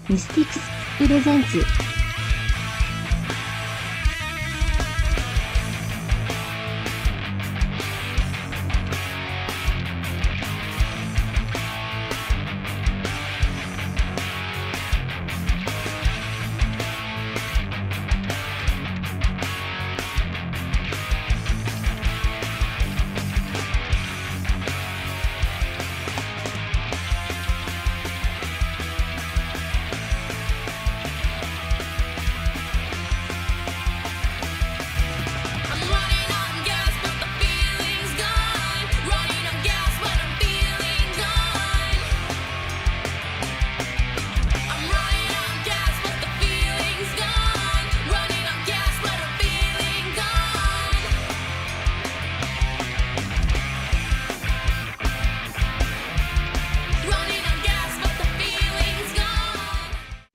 Mystix プレゼンツ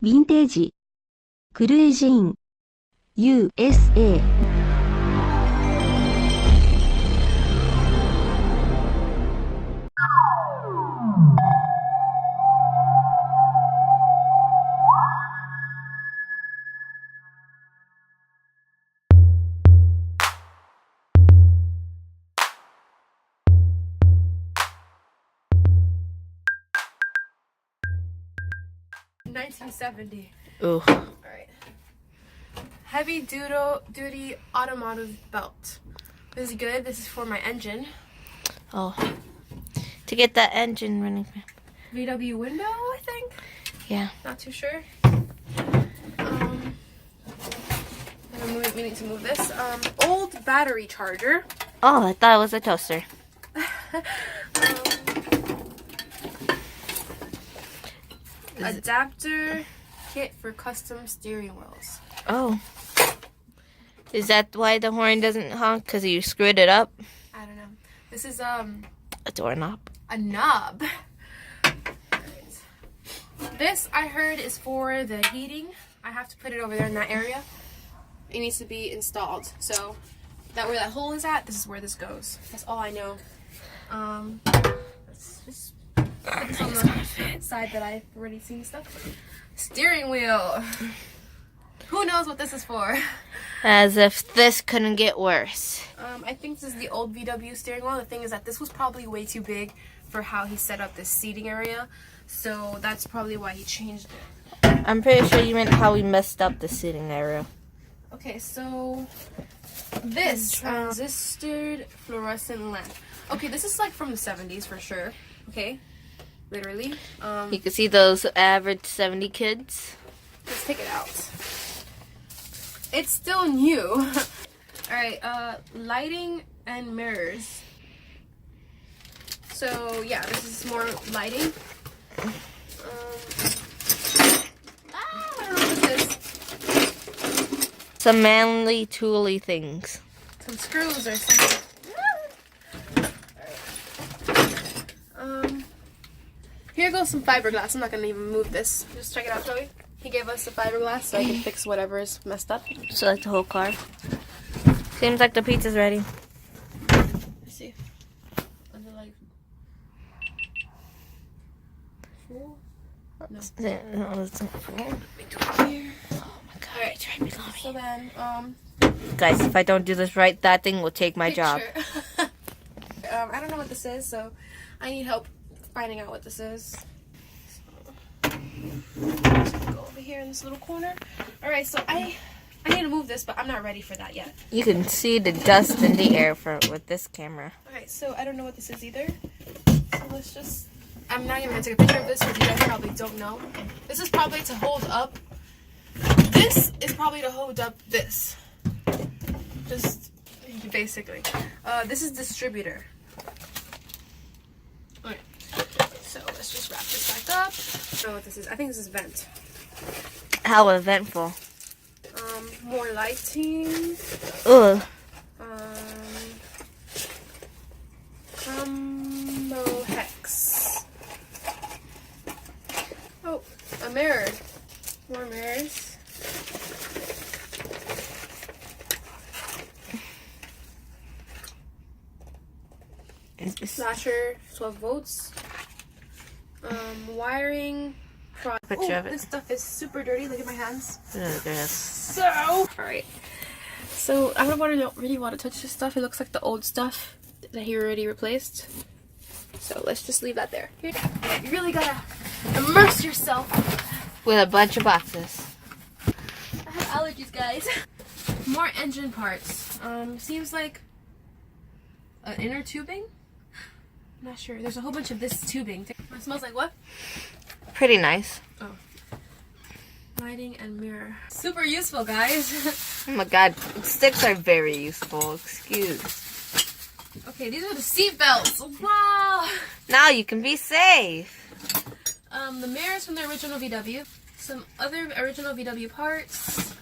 ヴィンテージクルージン USA $19.70. Ooh. Alright. Heavy duty automotive belt. This is good. This is for my engine. Oh. To get that engine running. VW window, I think. Yeah. Not too sure. We need to move this. Old battery charger. Oh, I thought it was a toaster. Adapter kit for custom steering wheels. Oh. Is that why the horn doesn't honk? Because you screwed it up? I don't know. This is a doorknob. A knob. This I heard is for the heating. I have to put it over there in that area. It needs to be installed. So that where that hole is at, this is where this goes. That's all I know. Let's just put this on the side that I've already seen stuff. Steering wheel. Who knows what this is for? As if this couldn't get worse. I think this is the old VW steering wheel. The thing is that this was probably way too big for how he set up this seating area. So that's probably why he changed it. I'm pretty sure you meant how we messed up the seating area. Okay, so this transistored fluorescent lamp. Okay, this is like from the 70s for sure. Okay, literally. You can see those average 70 kids. Let's take it out. It's still new. Alright, lighting and mirrors. So yeah, this is more lighting. I don't know what this is. Some manly tooly things. Some screws or something. Here goes some fiberglass. I'm not gonna even move this. Just check it out, Joey. He gave us the fiberglass so I can fix whatever is messed up. So like the whole car. Seems like the pizza's ready. Let's see. Is it like full? No. No, it's not full. Let me do it here. Oh my god, it's right below me. So then, Guys, if I don't do this right, that thing will take my job. I don't know what this is, so I need help finding out what this is. So, go over here in this little corner. Alright, so I need to move this, but I'm not ready for that yet. You can see the dust in the air with this camera. Alright, so I don't know what this is either. So let's just... I'm not even going to take a picture of this because you guys probably don't know. This is probably to hold up... This is probably to hold up this. Just basically. This is distributor. Alright, so let's just wrap this back up. I don't know what this is. I think this is vent. How eventful. More lighting. Ugh. Combo hex. Oh, a mirror. More mirrors. Slasher, 12 volts. Wiring, cry. Picture of it. This stuff is super dirty. Look at my hands. Look at So, alright. So, I don't really want to touch this stuff. It looks like the old stuff that he already replaced. So, let's just leave that there. You really gotta immerse yourself. with a bunch of boxes. I have allergies, guys. More engine parts. Seems like an inner tubing. I'm not sure. There's a whole bunch of this tubing. It smells like what? Pretty nice. Oh. Lighting and mirror. Super useful, guys. Oh my god, sticks are very useful. Excuse. Okay, these are the seat belts. Wow. Now you can be safe. The mirrors from the original VW. Some other original VW parts.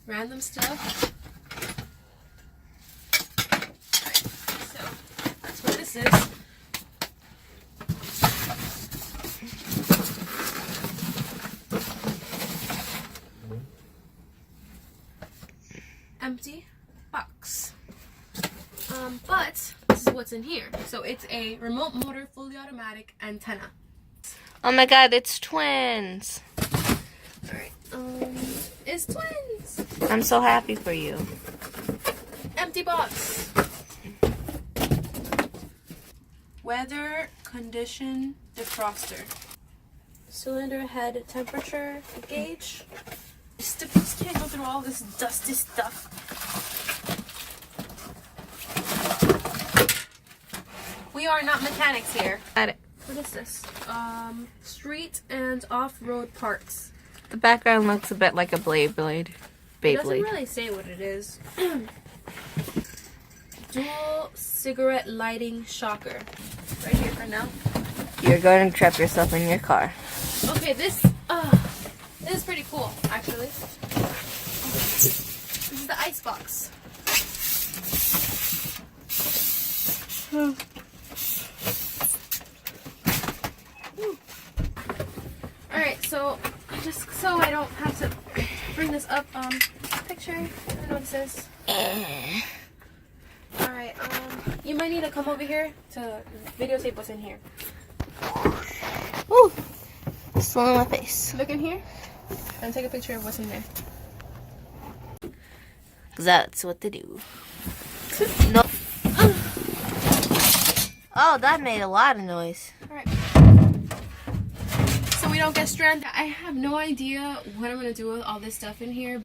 Random stuff. Alright, so that's what this is. Empty box. But this is what's in here. So it's a remote motor, fully automatic antenna. Oh my god, it's twins. Alright, it's twins. I'm so happy for you. Empty box. Weather condition defroster. Cylinder head temperature gauge. Just can't go through all this dusty stuff. We are not mechanics here. Got it. What is this? Street and off-road parts. The background looks a bit like a Beyblade. It doesn't really say what it is. Dual cigarette lighting shocker. Right here for now. You're going to trap yourself in your car. Okay, this is pretty cool, actually. This is the ice box. Alright, so just so I don't have to bring this up, picture. I don't know what this is. Alright, you might need to come over here to videotape what's in here. Ooh, it's all in my face. Look in here and take a picture of what's in there. That's what they do. No. Oh, that made a lot of noise. Alright. So we don't get stranded. I have no idea what I'm going to do with all this stuff in here.